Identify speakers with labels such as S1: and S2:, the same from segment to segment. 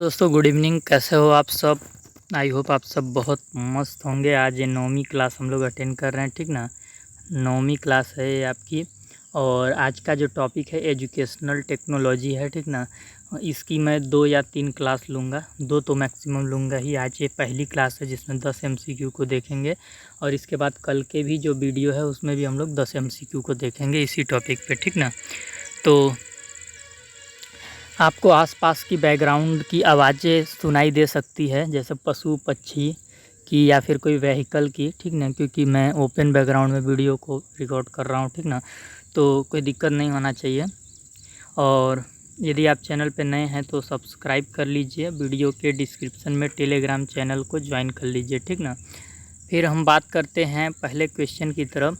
S1: दोस्तों good evening. कैसे हो आप सब? आई होप आप सब बहुत मस्त होंगे। आज ये 9वीं क्लास हम लोग अटेंड कर रहे हैं, ठीक ना। 9वीं क्लास है ये आपकी। और आज का जो टॉपिक है एजुकेशनल टेक्नोलॉजी है, ठीक ना। इसकी मैं 2 या 3 क्लास लूँगा, 2 तो मैक्सिमम लूँगा ही। आज ये पहली क्लास है जिसमें 10 MCQ को देखेंगे, और इसके बाद कल के भी जो वीडियो है उसमें भी हम लोग 10 MCQ को देखेंगे इसी टॉपिक पे, ठीक ना। तो आपको आसपास की बैकग्राउंड की आवाज़ें सुनाई दे सकती है, जैसे पशु पक्षी की या फिर कोई व्हीकल की, ठीक ना, क्योंकि मैं ओपन बैकग्राउंड में वीडियो को रिकॉर्ड कर रहा हूँ, ठीक ना। तो कोई दिक्कत नहीं होना चाहिए। और यदि आप चैनल पे नए हैं तो सब्सक्राइब कर लीजिए। वीडियो के डिस्क्रिप्शन में टेलीग्राम चैनल को ज्वाइन कर लीजिए, ठीक ना। फिर हम बात करते हैं पहले क्वेश्चन की तरफ,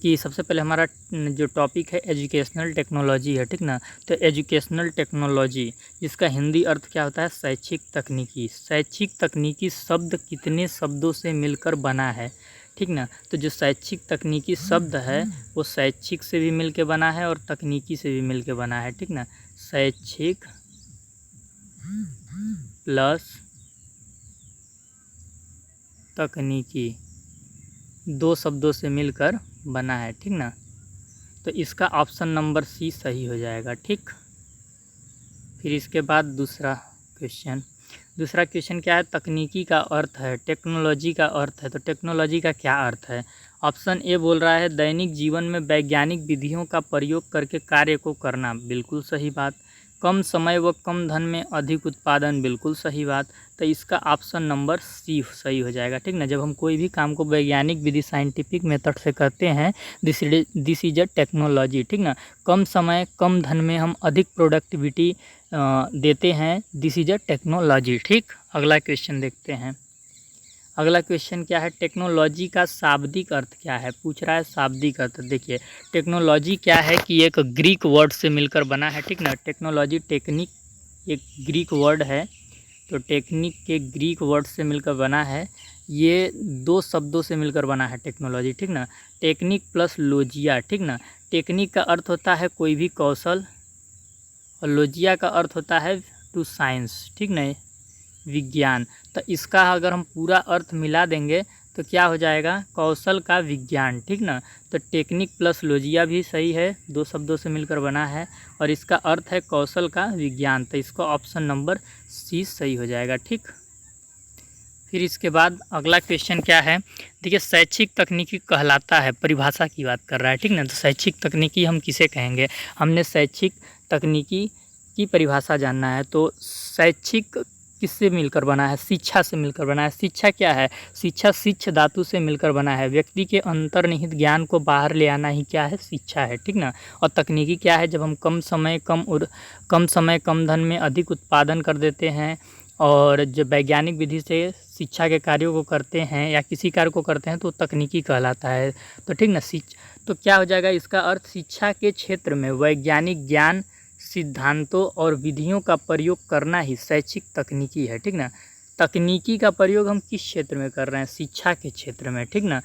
S1: कि सबसे पहले हमारा जो टॉपिक है एजुकेशनल टेक्नोलॉजी है, ठीक ना। तो एजुकेशनल टेक्नोलॉजी, जिसका हिंदी अर्थ क्या होता है? शैक्षिक तकनीकी। शैक्षिक तकनीकी शब्द कितने शब्दों से मिलकर बना है, ठीक ना। तो जो शैक्षिक तकनीकी शब्द है वो शैक्षिक से भी मिल के बना है और तकनीकी से भी मिल के बना है, ठीक ना। शैक्षिक प्लस तकनीकी 2 शब्दों से मिलकर बना है, ठीक ना। तो इसका ऑप्शन नंबर सी सही हो जाएगा, ठीक। फिर इसके बाद दूसरा क्वेश्चन क्या है? तकनीकी का अर्थ है, टेक्नोलॉजी का अर्थ है। तो टेक्नोलॉजी का क्या अर्थ है? ऑप्शन ए बोल रहा है दैनिक जीवन में वैज्ञानिक विधियों का प्रयोग करके कार्य को करना, बिल्कुल सही बात। कम समय व कम धन में अधिक उत्पादन, बिल्कुल सही बात। तो इसका ऑप्शन नंबर सी सही हो जाएगा, ठीक ना। जब हम कोई भी काम को वैज्ञानिक विधि साइंटिफिक मेथड से करते हैं, दिस इज अ टेक्नोलॉजी, ठीक ना। कम समय कम धन में हम अधिक प्रोडक्टिविटी देते हैं, दिस इज अ टेक्नोलॉजी, ठीक। अगला क्वेश्चन देखते हैं। अगला क्वेश्चन क्या है? टेक्नोलॉजी का शाब्दिक अर्थ क्या है? पूछ रहा है शाब्दिक अर्थ। देखिए टेक्नोलॉजी क्या है कि एक ग्रीक वर्ड से मिलकर बना है, ठीक ना। टेक्नोलॉजी, टेक्निक एक ग्रीक वर्ड है, तो टेक्निक के ग्रीक वर्ड से मिलकर बना है। ये 2 शब्दों से मिलकर बना है टेक्नोलॉजी, ठीक ना। टेक्निक प्लस लोजिया, ठीक ना। टेक्निक का अर्थ होता है कोई भी कौशल, और लोजिया का अर्थ होता है टू साइंस, ठीक ना, विज्ञान। तो इसका अगर हम पूरा अर्थ मिला देंगे तो क्या हो जाएगा? कौशल का विज्ञान, ठीक ना। तो टेक्निक प्लस लोजिया भी सही है, 2 शब्दों से मिलकर बना है, और इसका अर्थ है कौशल का विज्ञान। तो इसका ऑप्शन नंबर सी सही हो जाएगा, ठीक। फिर इसके बाद अगला क्वेश्चन क्या है? देखिए शैक्षिक तकनीकी कहलाता है, परिभाषा की बात कर रहा है, ठीक ना। तो शैक्षिक तकनीकी हम किसे कहेंगे? हमने शैक्षिक तकनीकी की परिभाषा जानना है। तो शैक्षिक किससे मिलकर बना है? शिक्षा से मिलकर बना है। शिक्षा क्या है? शिक्षा शिक्ष धातु से मिलकर बना है। व्यक्ति के अंतर्निहित ज्ञान को बाहर ले आना ही क्या है? शिक्षा है, ठीक ना। और तकनीकी क्या है? जब हम कम समय कम धन में अधिक उत्पादन कर देते हैं, और जब वैज्ञानिक विधि से शिक्षा के कार्यों को करते हैं या किसी कार्य को करते हैं तो तकनीकी कहलाता है। तो ठीक ना, तो क्या हो जाएगा इसका अर्थ? शिक्षा के क्षेत्र में वैज्ञानिक ज्ञान, सिद्धांतों और विधियों का प्रयोग करना ही शैक्षिक तकनीकी है, ठीक ना। तकनीकी का प्रयोग हम किस क्षेत्र में कर रहे हैं? शिक्षा के क्षेत्र में, ठीक ना।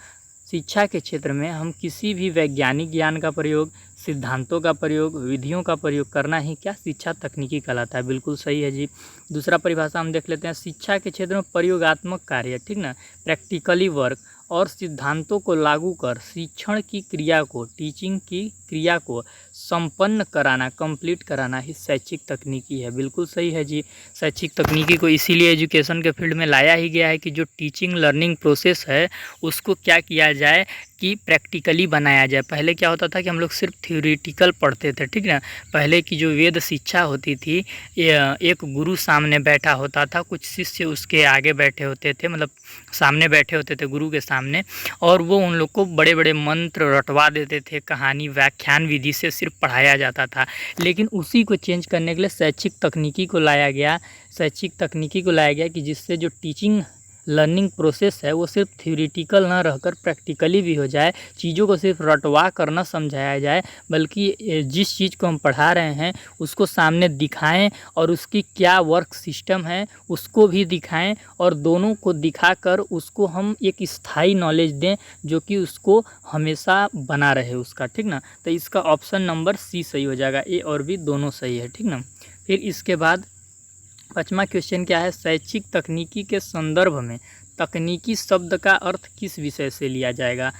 S1: शिक्षा के क्षेत्र में हम किसी भी वैज्ञानिक ज्ञान का प्रयोग, सिद्धांतों का प्रयोग, विधियों का प्रयोग करना ही क्या? शिक्षा तकनीकी कहलाता है, बिल्कुल सही है जी। दूसरा परिभाषा हम देख लेते हैं। शिक्षा के क्षेत्र में प्रयोगात्मक कार्य, ठीक ना, प्रैक्टिकली वर्क और सिद्धांतों को लागू कर शिक्षण की क्रिया को, टीचिंग की क्रिया को संपन्न कराना, कंप्लीट कराना ही शैक्षिक तकनीकी है, बिल्कुल सही है जी। शैक्षिक तकनीकी को इसीलिए एजुकेशन के फील्ड में लाया ही गया है कि जो टीचिंग लर्निंग प्रोसेस है उसको क्या किया जाए कि प्रैक्टिकली बनाया जाए। पहले क्या होता था कि हम लोग सिर्फ थ्योरेटिकल पढ़ते थे, ठीक ना। पहले की जो वेद शिक्षा होती थी, एक गुरु सामने बैठा होता था, कुछ शिष्य उसके आगे बैठे होते थे, मतलब सामने बैठे होते थे गुरु के सामने, और वो उन लोग को बड़े बड़े मंत्र रटवा देते थे, कहानी व्याख्यान विधि से सिर्फ पढ़ाया जाता था। लेकिन उसी को चेंज करने के लिए शैक्षिक तकनीकी को लाया गया। शैक्षिक तकनीकी को लाया गया कि जिससे जो टीचिंग लर्निंग प्रोसेस है वो सिर्फ थ्योरेटिकल ना रहकर प्रैक्टिकली भी हो जाए, चीज़ों को सिर्फ रटवा कर ना समझाया जाए, बल्कि जिस चीज़ को हम पढ़ा रहे हैं उसको सामने दिखाएं और उसकी क्या वर्क सिस्टम है उसको भी दिखाएं, और दोनों को दिखाकर उसको हम एक स्थायी नॉलेज दें जो कि उसको हमेशा बना रहे उसका, ठीक ना। तो इसका ऑप्शन नंबर सी सही हो जाएगा, ए और बी दोनों सही है, ठीक ना। फिर इसके बाद पाँचवा क्वेश्चन क्या है, शैक्षिक तकनीकी के संदर्भ में तकनीकी शब्द का अर्थ किस विषय से लिया जाएगा।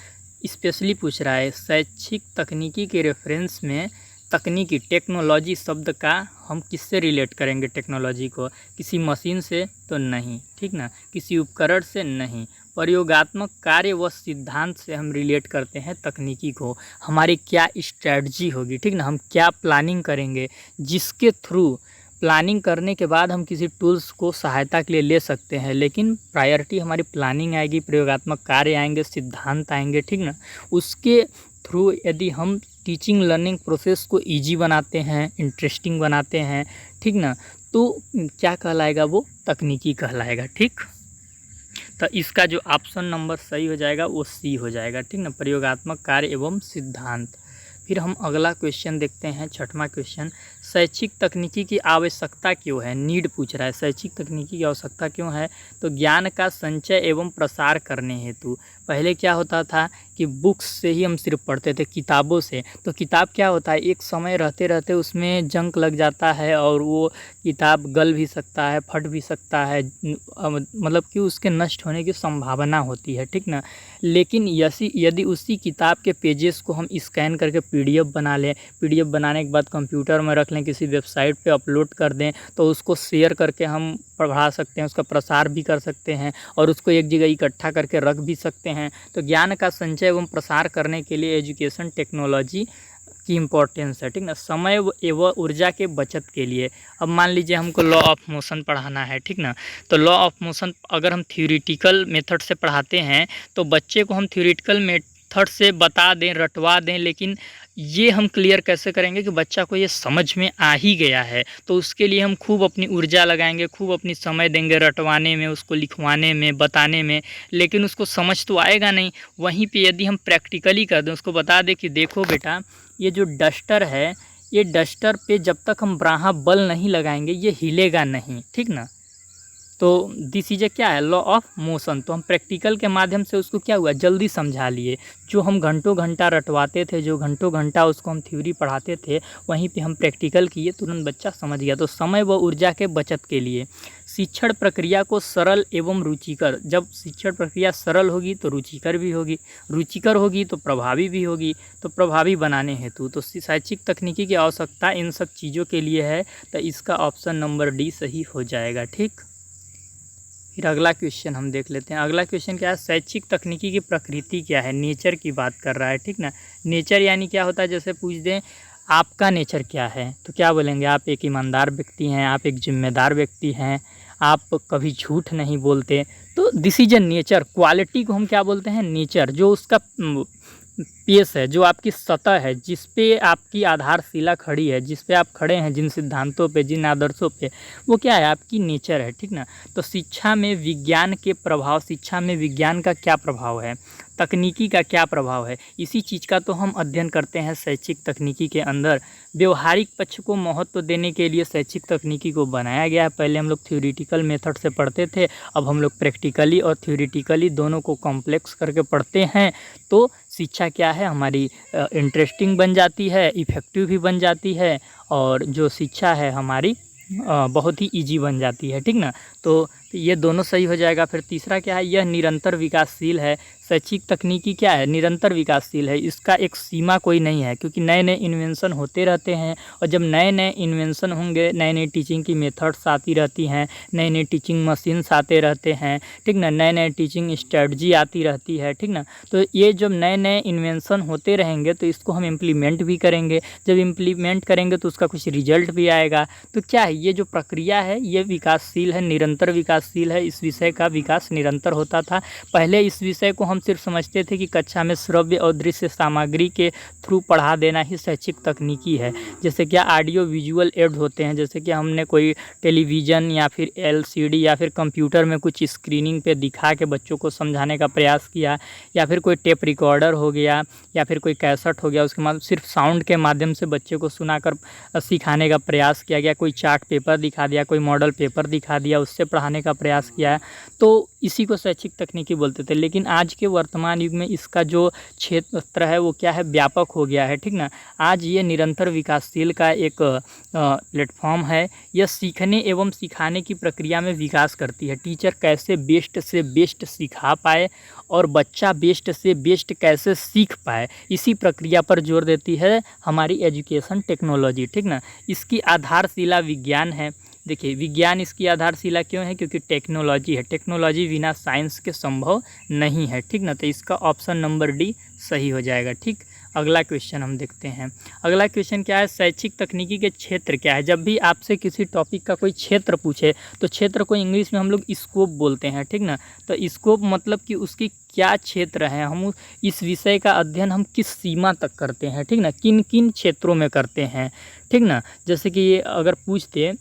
S1: स्पेशली पूछ रहा है शैक्षिक तकनीकी के रेफरेंस में तकनीकी टेक्नोलॉजी शब्द का हम किससे रिलेट करेंगे। टेक्नोलॉजी को किसी मशीन से तो नहीं, ठीक ना, किसी उपकरण से नहीं, प्रयोगात्मक कार्य व सिद्धांत से हम रिलेट करते हैं तकनीकी को। हमारी क्या स्ट्रैटेजी होगी, ठीक ना, हम क्या प्लानिंग करेंगे जिसके थ्रू प्लानिंग करने के बाद हम किसी टूल्स को सहायता के लिए ले सकते हैं, लेकिन प्रायोरिटी हमारी प्लानिंग आएगी, प्रयोगात्मक कार्य आएंगे, सिद्धांत आएंगे, ठीक ना। उसके थ्रू यदि हम टीचिंग लर्निंग प्रोसेस को इजी बनाते हैं, इंटरेस्टिंग बनाते हैं, ठीक ना, तो क्या कहलाएगा, वो तकनीकी कहलाएगा, ठीक। तो इसका जो ऑप्शन नंबर सही हो जाएगा वो सी हो जाएगा, ठीक ना, प्रयोगात्मक कार्य एवं सिद्धांत। फिर हम अगला क्वेश्चन देखते हैं, छठवां क्वेश्चन, शैक्षिक तकनीकी की आवश्यकता क्यों है। नीड पूछ रहा है, शैक्षिक तकनीकी की आवश्यकता क्यों है, तो ज्ञान का संचय एवं प्रसार करने हेतु। पहले क्या होता था कि बुक्स से ही हम सिर्फ पढ़ते थे, किताबों से। तो किताब क्या होता है, एक समय रहते रहते उसमें जंक लग जाता है और वो किताब गल भी सकता है, फट भी सकता है, मतलब कि उसके नष्ट होने की संभावना होती है, ठीक ना। लेकिन यदि उसी किताब के पेजेस को हम स्कैन करके PDF बना लें, PDF बनाने के बाद कंप्यूटर में रख लें, किसी वेबसाइट पे अपलोड कर दें, तो उसको शेयर करके हम पढ़ा सकते हैं, उसका प्रसार भी कर सकते हैं और उसको एक जगह इकट्ठा करके रख भी सकते हैं। तो ज्ञान का संचय एवं प्रसार करने के लिए एजुकेशन टेक्नोलॉजी की इम्पोर्टेंस है, ठीक ना। समय एवं ऊर्जा के बचत के लिए, अब मान लीजिए हमको लॉ ऑफ मोशन पढ़ाना है, ठीक ना, तो लॉ ऑफ मोशन अगर हम थ्योरेटिकल मेथड से पढ़ाते हैं तो बच्चे को हम थ्योरेटिकल मेथड से बता दें, रटवा दें, लेकिन ये हम क्लियर कैसे करेंगे कि बच्चा को ये समझ में आ ही गया है। तो उसके लिए हम खूब अपनी ऊर्जा लगाएंगे, खूब अपनी समय देंगे रटवाने में, उसको लिखवाने में, बताने में, लेकिन उसको समझ तो आएगा नहीं। वहीं पे यदि हम प्रैक्टिकली कर दें, उसको बता दें कि देखो बेटा ये जो डस्टर है, ये डस्टर पे जब तक हम ब्राहा बल नहीं लगाएंगे ये हिलेगा नहीं, ठीक ना। तो दिस इज क्या है, लॉ ऑफ मोशन। तो हम प्रैक्टिकल के माध्यम से उसको क्या हुआ, जल्दी समझा लिए। जो हम घंटों घंटा रटवाते थे, जो घंटों घंटा उसको हम थ्योरी पढ़ाते थे, वहीं पे हम प्रैक्टिकल किए, तुरंत बच्चा समझ गया। तो समय व ऊर्जा के बचत के लिए शिक्षण प्रक्रिया को सरल एवं रुचिकर, जब शिक्षण प्रक्रिया सरल होगी तो रुचिकर भी होगी, रुचिकर होगी तो प्रभावी भी होगी। तो प्रभावी बनाने हेतु तो शैक्षिक तकनीकी की आवश्यकता इन सब चीज़ों के लिए है। तो इसका ऑप्शन नंबर डी सही हो जाएगा, ठीक। फिर अगला क्वेश्चन हम देख लेते हैं। अगला क्वेश्चन क्या है, शैक्षिक तकनीकी की प्रकृति क्या है। नेचर की बात कर रहा है, ठीक ना। नेचर यानी क्या होता है, जैसे पूछ दें आपका नेचर क्या है, तो क्या बोलेंगे, आप एक ईमानदार व्यक्ति हैं, आप एक जिम्मेदार व्यक्ति हैं, आप कभी झूठ नहीं बोलते। तो this is a nature. Quality को हम क्या बोलते हैं, नेचर। जो उसका पेस है, जो आपकी सतह है, जिस पे आपकी आधारशिला खड़ी है, जिस पे आप खड़े हैं, जिन सिद्धांतों पे, जिन आदर्शों पे, वो क्या है, आपकी नेचर है, ठीक ना। तो शिक्षा में विज्ञान के प्रभाव, शिक्षा में विज्ञान का क्या प्रभाव है, तकनीकी का क्या प्रभाव है, इसी चीज़ का तो हम अध्ययन करते हैं शैक्षिक तकनीकी के अंदर। व्यवहारिक पक्ष को महत्व देने के लिए शैक्षिक तकनीकी को बनाया गया है। पहले हम लोग थ्योरेटिकल मेथड से पढ़ते थे, अब हम लोग प्रैक्टिकली और थ्योरेटिकली दोनों को कॉम्प्लेक्स करके पढ़ते हैं। तो शिक्षा क्या है हमारी, इंटरेस्टिंग बन जाती है, इफ़ेक्टिव भी बन जाती है, और जो शिक्षा है हमारी बहुत ही इजी बन जाती है, ठीक ना। तो ये दोनों सही हो जाएगा। फिर तीसरा क्या है, यह निरंतर विकासशील है। शैक्षिक तकनीकी क्या है, निरंतर विकासशील है। इसका एक सीमा कोई नहीं है, क्योंकि नए नए इन्वेंशन होते रहते हैं, और जब नए नए इन्वेंशन होंगे, नए नए टीचिंग की मेथड्स आती रहती हैं, नए नए टीचिंग मशीन्स आते रहते हैं, ठीक ना, नए नए टीचिंग स्ट्रेटजी आती रहती है, ठीक ना। तो ये जब नए नए इन्वेंशन होते रहेंगे तो इसको हम इम्प्लीमेंट भी करेंगे। जब इम्प्लीमेंट करेंगे तो उसका कुछ रिजल्ट भी आएगा। तो क्या है, ये जो प्रक्रिया है ये विकासशील है, निरंतर विकासशील है। इस विषय का विकास निरंतर होता था। पहले इस विषय को हम सिर्फ समझते थे कि कक्षा में श्रव्य और दृश्य सामग्री के थ्रू पढ़ा देना ही शैक्षिक तकनीकी है। जैसे कि ऑडियो विजुअल एड होते हैं, जैसे कि हमने कोई टेलीविज़न या फिर LCD या फिर कंप्यूटर में कुछ स्क्रीनिंग पे दिखा के बच्चों को समझाने का प्रयास किया, या फिर कोई टेप रिकॉर्डर हो गया, या फिर कोई कैसेट हो गया, उसके बाद सिर्फ साउंड के माध्यम से बच्चे को सुनाकर सिखाने का प्रयास किया गया। कोई चार्ट पेपर दिखा दिया, कोई मॉडल पेपर दिखा दिया, उससे पढ़ाने का प्रयास किया है। तो इसी को शैक्षिक तकनीकी बोलते थे। लेकिन आज के वर्तमान युग में इसका जो क्षेत्र है वो क्या है, व्यापक हो गया है, ठीक ना। आज ये निरंतर विकासशील का एक प्लेटफॉर्म है। यह सीखने एवं सिखाने की प्रक्रिया में विकास करती है। टीचर कैसे बेस्ट से बेस्ट सिखा पाए और बच्चा बेस्ट से बेस्ट कैसे सीख पाए, इसी प्रक्रिया पर जोर देती है हमारी एजुकेशन टेक्नोलॉजी, ठीक ना। इसकी आधारशिला विज्ञान है। देखिए, विज्ञान इसकी आधारशिला क्यों है, क्योंकि टेक्नोलॉजी है। टेक्नोलॉजी बिना साइंस के संभव नहीं है, ठीक ना। तो इसका ऑप्शन नंबर डी सही हो जाएगा, ठीक। अगला क्वेश्चन हम देखते हैं। अगला क्वेश्चन क्या है, शैक्षिक तकनीकी के क्षेत्र क्या है। जब भी आपसे किसी टॉपिक का कोई क्षेत्र पूछे तो क्षेत्र को इंग्लिश में हम लोग स्कोप बोलते हैं, ठीक ना। तो स्कोप मतलब कि उसकी क्या क्षेत्र है, हम इस विषय का अध्ययन हम किस सीमा तक करते हैं, ठीक ना, किन किन क्षेत्रों में करते हैं, ठीक ना। जैसे कि ये अगर पूछते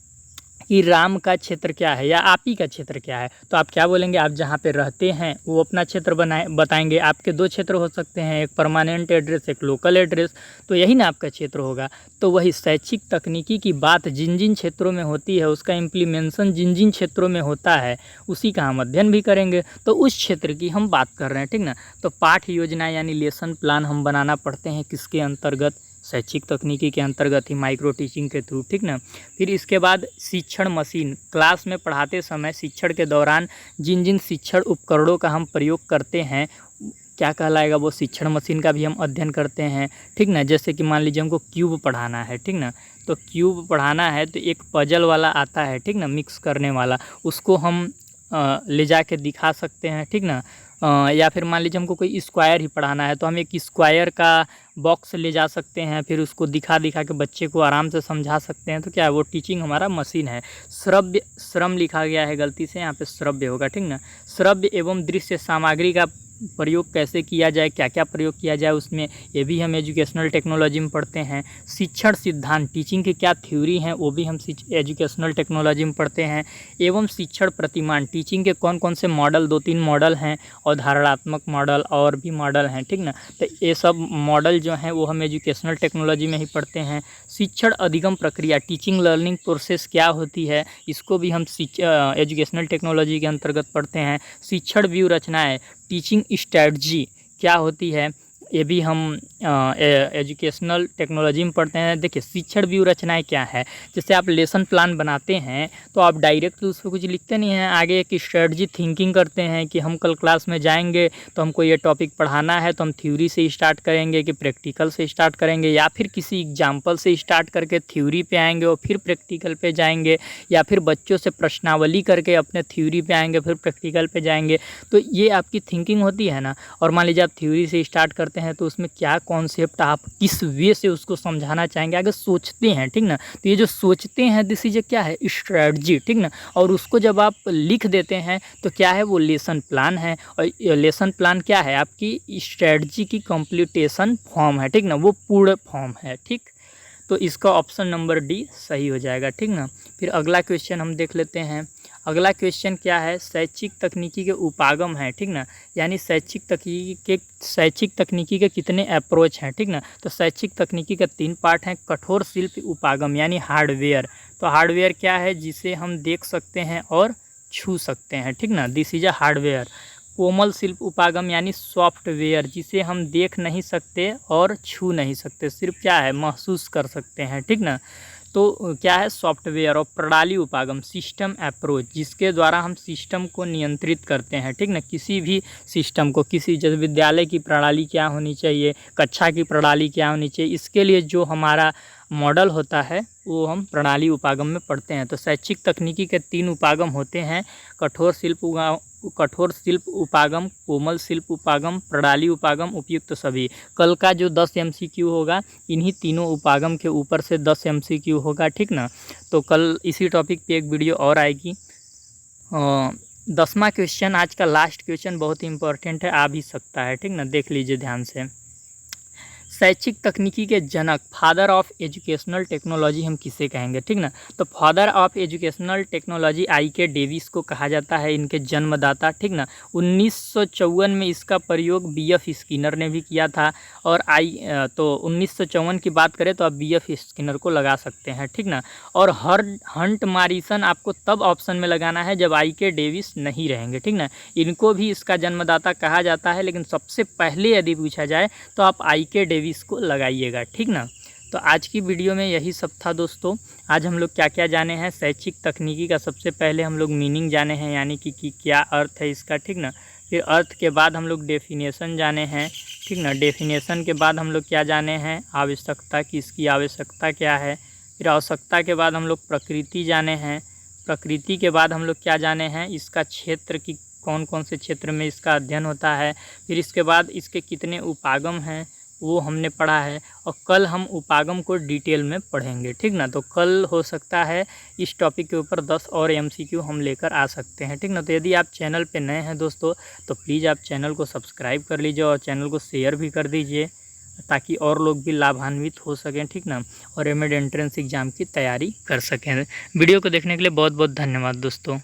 S1: कि राम का क्षेत्र क्या है या आप ही का क्षेत्र क्या है, तो आप क्या बोलेंगे, आप जहाँ पे रहते हैं वो अपना क्षेत्र बताएंगे। आपके दो क्षेत्र हो सकते हैं, एक परमानेंट एड्रेस, एक लोकल एड्रेस, तो यही ना आपका क्षेत्र होगा। तो वही शैक्षिक तकनीकी की बात जिन जिन क्षेत्रों में होती है, उसका इम्प्लीमेंशन जिन जिन क्षेत्रों में होता है, उसी का हम अध्ययन भी करेंगे। तो उस क्षेत्र की हम बात कर रहे हैं, ठीक ना। तो पाठ योजना यानी लेसन प्लान हम बनाना पड़ते हैं किसके अंतर्गत, शैक्षिक तकनीकी के अंतर्गत ही, माइक्रो टीचिंग के थ्रू, ठीक ना। फिर इसके बाद शिक्षण मशीन, क्लास में पढ़ाते समय शिक्षण के दौरान जिन जिन शिक्षण उपकरणों का हम प्रयोग करते हैं, क्या कहलाएगा, वो शिक्षण मशीन का भी हम अध्ययन करते हैं, ठीक ना। जैसे कि मान लीजिए हमको क्यूब पढ़ाना है, ठीक ना, तो क्यूब पढ़ाना है तो एक पजल वाला आता है, ठीक ना, मिक्स करने वाला, उसको हम ले जा के दिखा सकते हैं, ठीक ना। या फिर मान लीजिए हमको कोई स्क्वायर ही पढ़ाना है तो हम एक स्क्वायर का बॉक्स ले जा सकते हैं, फिर उसको दिखा दिखा के बच्चे को आराम से समझा सकते हैं। तो क्या है, वो टीचिंग हमारा मशीन है। श्रव्य, श्रम लिखा गया है गलती से, यहाँ पे श्रव्य होगा, ठीक ना। श्रव्य एवं दृश्य सामग्री का प्रयोग कैसे किया जाए, क्या क्या प्रयोग किया जाए उसमें, ये भी हम एजुकेशनल टेक्नोलॉजी में पढ़ते हैं। शिक्षण सिद्धांत, टीचिंग की क्या थ्योरी हैं, वो भी हम एजुकेशनल टेक्नोलॉजी में पढ़ते हैं। एवं शिक्षण प्रतिमान, टीचिंग के कौन कौन से मॉडल, 2-3 मॉडल हैं, और धारणात्मक मॉडल और भी मॉडल हैं, ठीक ना। तो ये सब मॉडल जो हैं वो हम एजुकेशनल टेक्नोलॉजी में ही पढ़ते हैं। शिक्षण अधिगम प्रक्रिया, टीचिंग लर्निंग प्रोसेस क्या होती है, इसको भी हम एजुकेशनल टेक्नोलॉजी के अंतर्गत पढ़ते हैं। शिक्षण व्यू रचनाएँ, टीचिंग स्ट्रेटजी क्या होती है, ये भी हम एजुकेशनल टेक्नोलॉजी में पढ़ते हैं। देखिए, शिक्षण व्यू रचनाएँ क्या है, जैसे आप लेसन प्लान बनाते हैं तो आप डायरेक्ट उस पर कुछ लिखते नहीं हैं, आगे एक स्ट्रेटजी थिंकिंग करते हैं कि हम कल क्लास में जाएंगे तो हमको ये टॉपिक पढ़ाना है, तो हम थ्योरी से स्टार्ट करेंगे कि प्रैक्टिकल से स्टार्ट करेंगे, या फिर किसी एग्जाम्पल से स्टार्ट करके थ्योरी पे आएंगे और फिर प्रैक्टिकल पे जाएंगे, या फिर बच्चों से प्रश्नावली करके अपने थ्योरी पे आएंगे फिर प्रैक्टिकल पे जाएंगे। तो ये आपकी थिंकिंग होती है ना। और मान लीजिए आप थ्योरी से स्टार्ट करते हैं तो उसमें क्या कॉन्सेप्ट आप किस वे से उसको समझाना चाहेंगे, आगे सोचते हैं, ठीक ना। तो ये जो सोचते हैं दिस इज क्या है, स्ट्रेटजी, ठीक ना। और उसको जब आप लिख देते हैं तो क्या है, वो लेसन प्लान है। और लेसन प्लान क्या है, आपकी स्ट्रेटजी की कंप्लीटेशन फॉर्म है, ठीक ना, वो पूर्ण फॉर्म है, ठीक। तो इसका ऑप्शन नंबर डी सही हो जाएगा, ठीक ना। फिर अगला क्वेश्चन हम देख लेते हैं। अगला क्वेश्चन क्या है, शैक्षिक तकनीकी के उपागम हैं, ठीक ना। यानी शैक्षिक तकनीकी के कितने अप्रोच हैं, ठीक ना। तो शैक्षिक तकनीकी के 3 पार्ट हैं। कठोर शिल्प उपागम यानी हार्डवेयर, तो हार्डवेयर क्या है, जिसे हम देख सकते हैं और छू सकते हैं, ठीक ना, दिस इज अ हार्डवेयर। कोमल शिल्प उपागम यानी सॉफ्टवेयर, जिसे हम देख नहीं सकते और छू नहीं सकते, सिर्फ क्या है, महसूस कर सकते हैं, ठीक ना। तो क्या है, सॉफ्टवेयर। और प्रणाली उपागम, सिस्टम अप्रोच, जिसके द्वारा हम सिस्टम को नियंत्रित करते हैं, ठीक ना। किसी भी सिस्टम को, किसी जैसे विद्यालय की प्रणाली क्या होनी चाहिए, कक्षा की प्रणाली क्या होनी चाहिए, इसके लिए जो हमारा मॉडल होता है वो हम प्रणाली उपागम में पढ़ते हैं। तो शैक्षिक तकनीकी के 3 उपागम होते हैं, कठोर शिल्प उपागम, कोमल शिल्प उपागम, प्रणाली उपागम, उपयुक्त सभी। कल का जो 10 MCQ होगा, इन्हीं तीनों उपागम के ऊपर से 10 MCQ होगा, ठीक ना। तो कल इसी टॉपिक पे एक वीडियो और आएगी। 10वां क्वेश्चन, आज का लास्ट क्वेश्चन बहुत ही इंपॉर्टेंट है, आ भी सकता है, ठीक ना, देख लीजिए ध्यान से। शैक्षिक तकनीकी के जनक, फादर ऑफ एजुकेशनल टेक्नोलॉजी हम किसे कहेंगे, ठीक ना। तो father of educational technology IK. Davis को कहा जाता है, इनके जन्मदाता, ठीक ना। 1954 में इसका प्रयोग बी.एफ. स्किनर ने भी किया था। और तो 1954 की बात करें तो आप बी.एफ. स्किनर को लगा सकते हैं, ठीक ना। और हंट मॉरिसन आपको तब ऑप्शन में लगाना है जब आई.के. डेविस नहीं रहेंगे, ठीक ना। इनको भी इसका जन्मदाता कहा जाता है, लेकिन सबसे पहले यदि पूछा जाए तो आप आई.के. डेविस को लगाइएगा, ठीक ना। तो आज की वीडियो में यही सब था दोस्तों। आज हम लोग क्या क्या जाने हैं शैक्षिक तकनीकी का। सबसे पहले हम लोग मीनिंग जाने हैं, यानी कि क्या अर्थ है इसका, ठीक ना। फिर अर्थ के बाद हम लोग डेफिनेशन जाने हैं, ठीक ना। डेफिनेशन के बाद हम लोग क्या जाने हैं, आवश्यकता की, इसकी आवश्यकता क्या है। फिर आवश्यकता के बाद हम लोग प्रकृति जाने हैं। प्रकृति के बाद हम लोग क्या जाने हैं, इसका क्षेत्र की, कौन कौन से क्षेत्र में इसका अध्ययन होता है। फिर इसके बाद इसके कितने उपागम हैं वो हमने पढ़ा है। और कल हम उपागम को डिटेल में पढ़ेंगे, ठीक ना। तो कल हो सकता है इस टॉपिक के ऊपर 10 और एमसीक्यू हम लेकर आ सकते हैं, ठीक ना। तो यदि आप चैनल पे नए हैं दोस्तों तो प्लीज़ आप चैनल को सब्सक्राइब कर लीजिए और चैनल को शेयर भी कर दीजिए, ताकि और लोग भी लाभान्वित हो सकें, ठीक ना। और एमएड एंट्रेंस एग्ज़ाम की तैयारी कर सकें। वीडियो को देखने के लिए बहुत बहुत धन्यवाद दोस्तों।